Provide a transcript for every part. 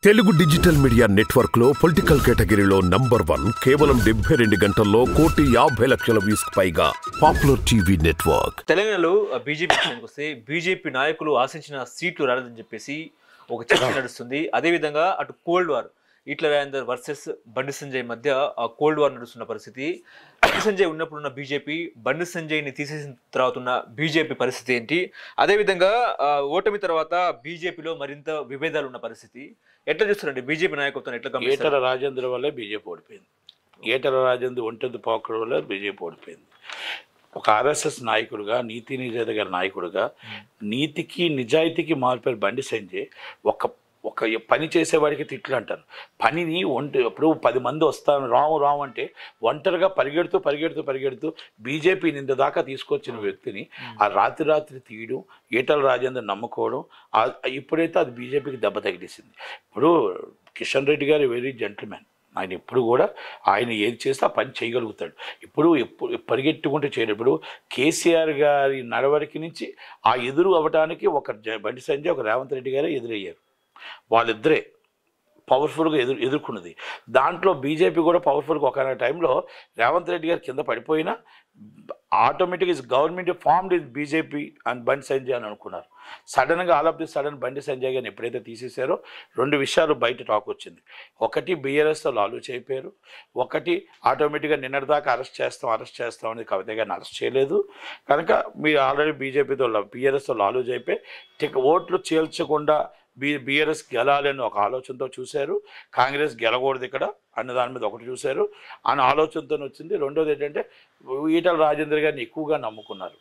Telugu digital media network లో political కేటగిరీలో number 1 కేవలం 72 గంటల్లో 1,50,00,000 వ్యూస్ పైగా పాపులర్ టీవీ నెట్వర్క్. తెలంగాణలో బీజేపీ వస్తే బీజేపీ నాయకులు ఆశించిన సీట్లు రాలేదని చెప్పేసి ఒక చర్చ నడుస్తుంది. అదేవిధంగా అటు cold war Etela Rajender versus Bandi Sanjay మధ్య కోల్డ్ వార్ నడుస్తున్న పరిస్థితి. బండి సంజయ్ ఉన్నప్పుడున్న బీజేపీ, బండి సంజయ్ని తీసేసిన తర్వాత ఉన్న బీజేపీ పరిస్థితి ఏంటి? అదేవిధంగా ఓటమి తర్వాత బీజేపీలో మరింత విభేదాలు ఉన్న పరిస్థితి ఎట్లా చూస్తారండి? బీజేపీ నాయకత్వం ఎట్లా గమనిస్తారు? ఈటల రాజేంద్ర వల్లే బీజేపీ ఓడిపోయింది. ఈటల రాజేంద్ర ఒంటెద్దు పోకడ వల్ల బీజేపీ ఓడిపోయింది. ఒక ఆర్ఎస్ఎస్ నాయకుడుగా, నీతి నిజాయితీ గల నాయకుడుగా, నీతికి నిజాయితీకి మారిపోయిన బండి సంజయ్ ఒక పని చేసేవాడికి తిట్లు అంటారు. పనిని ఇప్పుడు 10 మంది వస్తాను రాము అంటే ఒంటరిగా పరిగెడుతూ బీజేపీని ఇంత దాకా తీసుకొచ్చిన వ్యక్తిని ఆ రాత్రి తీయడం, ఈటల రాజేందర్ నమ్ముకోవడం, ఇప్పుడైతే అది బీజేపీకి దెబ్బ తగిలేసింది. ఇప్పుడు కిషన్ రెడ్డి గారు వెరీ జెంటిల్మెన్. ఆయన ఎప్పుడు కూడా ఆయన ఏది చేస్తే ఆ పని చేయగలుగుతాడు. ఇప్పుడు పరిగెట్టుకుంటూ చేయడు. ఇప్పుడు కేసీఆర్ గారి నడవడికి నుంచి ఆ ఎదురు అవ్వడానికి ఒక బండి సంజయ్, ఒక రేవంత్ రెడ్డి గారే ఎదురయ్యారు. వాళ్ళిద్దరే పవర్ఫుల్గా ఎదుర్కొన్నది. దాంట్లో బీజేపీ కూడా పవర్ఫుల్గా ఒక టైంలో రేవంత్ రెడ్డి గారు కింద పడిపోయినా ఆటోమేటిక్గా government formed in BJP and Bandi Sanjay అని అనుకున్నారు. సడన్గా all of the sudden Bandi Sanjay గారిని ఎప్పుడైతే తీసేశారో 2 విషయాలు బయట టాక్ వచ్చింది. ఒకటి బీఆర్ఎస్తో లాలూచి అయిపోయారు, ఒకటి ఆటోమేటిక్గా నిన్నటిదాకా అరెస్ట్ చేస్తాం అనేది కవిత గారిని అరెస్ట్ చేయలేదు కనుక మీరు ఆల్రెడీ బీజేపీతో బీఆర్ఎస్తో లాలూచి అయిపోయి ఓట్లు చేల్చకుండా బీఆర్ఎస్ గెలాలని ఒక ఆలోచనతో చూశారు. కాంగ్రెస్ గెలకూడదు ఇక్కడ అన్న దాని మీద ఒకటి చూశారు అన్న ఆలోచనతో వచ్చింది. రెండోది ఏంటంటే ఈటల రాజేందర్ గారిని ఎక్కువగా నమ్ముకున్నారు.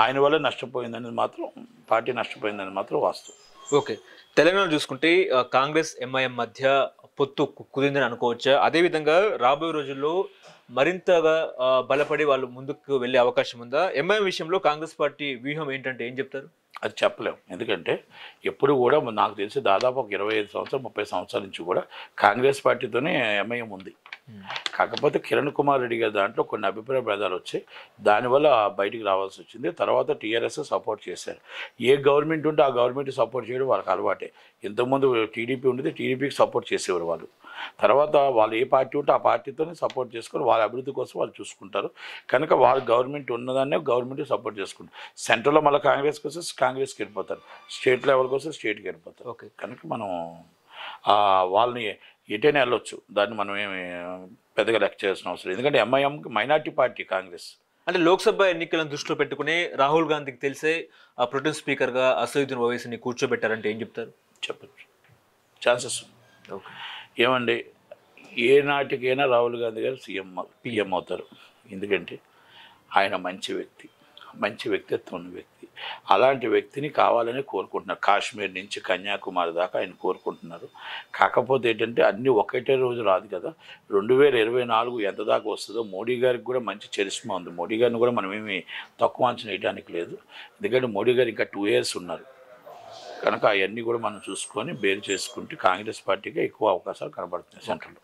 ఆయన వల్ల నష్టపోయిందనేది మాత్రం, పార్టీ నష్టపోయిందని మాత్రం వాస్తవం. ఓకే, తెలంగాణ చూసుకుంటే కాంగ్రెస్ ఎంఐఎం మధ్య పొత్తు కుదిరిందని అనుకోవచ్చా? అదేవిధంగా రాబోయే రోజుల్లో మరింతగా బలపడి వాళ్ళు ముందుకు వెళ్ళే అవకాశం ఉందా? ఎంఐఎం విషయంలో కాంగ్రెస్ పార్టీ వ్యూహం ఏంటంటే ఏం చెప్తారు? అది చెప్పలేము. ఎందుకంటే ఎప్పుడు కూడా నాకు తెలిసి దాదాపు ఒక 25 సంవత్సరాలు 30 సంవత్సరాల నుంచి కూడా కాంగ్రెస్ పార్టీతోనే ఎంఐఎం ఉంది. కాకపోతే కిరణ్ కుమార్ రెడ్డి గారి దాంట్లో కొన్ని అభిప్రాయ భేదాలు వచ్చాయి. దానివల్ల బయటికి రావాల్సి వచ్చింది. తర్వాత టీఆర్ఎస్ సపోర్ట్ చేశారు. ఏ గవర్నమెంట్ ఉంటే ఆ గవర్నమెంట్ సపోర్ట్ చేయడం వాళ్ళకి అలవాటే. ఇంతకుముందు టీడీపీ ఉండేది, టీడీపీకి సపోర్ట్ చేసేవారు వాళ్ళు. తర్వాత వాళ్ళు ఏ పార్టీ ఉంటే ఆ పార్టీతోనే సపోర్ట్ చేసుకొని వాళ్ళ అభివృద్ధి కోసం వాళ్ళు చూసుకుంటారు. కనుక వాళ్ళు గవర్నమెంట్ ఉన్నదాన్నే గవర్నమెంట్ సపోర్ట్ చేసుకుంటారు. సెంట్రల్లో మళ్ళీ కాంగ్రెస్కి వస్తే కాంగ్రెస్కి వెళ్ళిపోతారు, స్టేట్ లెవెల్కి వస్తే స్టేట్కి వెళ్ళిపోతారు. ఓకే, కనుక మనం వాళ్ళని ఎటైనా వెళ్ళొచ్చు, దాన్ని మనం ఏమి పెద్దగా లెక్క చేయాల్సిన అవసరం. ఎందుకంటే ఎంఐఎంకి మైనార్టీ పార్టీ కాంగ్రెస్. అంటే లోక్సభ ఎన్నికలను దృష్టిలో పెట్టుకుని రాహుల్ గాంధీకి తెలిసే ప్రొటెం స్పీకర్గా అసదుద్దీన్ ఓవైసీని కూర్చోబెట్టారంటే ఏం చెప్తారు? చెప్పచ్చు, ఛాన్సెస్. ఓకే, ఏమండి, ఏ నాటికైనా రాహుల్ గాంధీ గారు పిఎం అవుతారు. ఎందుకంటే ఆయన మంచి వ్యక్తిత్వం ఉన్న వ్యక్తి. అలాంటి వ్యక్తిని కావాలని కోరుకుంటున్నారు. కాశ్మీర్ నుంచి కన్యాకుమారి దాకా ఆయన కోరుకుంటున్నారు. కాకపోతే ఏంటంటే అన్నీ ఒకటే రోజు రాదు కదా. 2024 ఎంత దాకా వస్తుందో మోడీ గారికి కూడా మంచి చరిష్మా ఉంది. మోడీ గారిని కూడా మనం ఏమి తక్కువ అంచనా వేయడానికి లేదు. ఎందుకంటే మోడీ గారు ఇంకా 2 years ఉన్నారు కనుక అవన్నీ కూడా మనం చూసుకొని బేర్ చేసుకుంటే కాంగ్రెస్ పార్టీకి ఎక్కువ అవకాశాలు కనబడుతున్నాయి సెంట్రల్లో.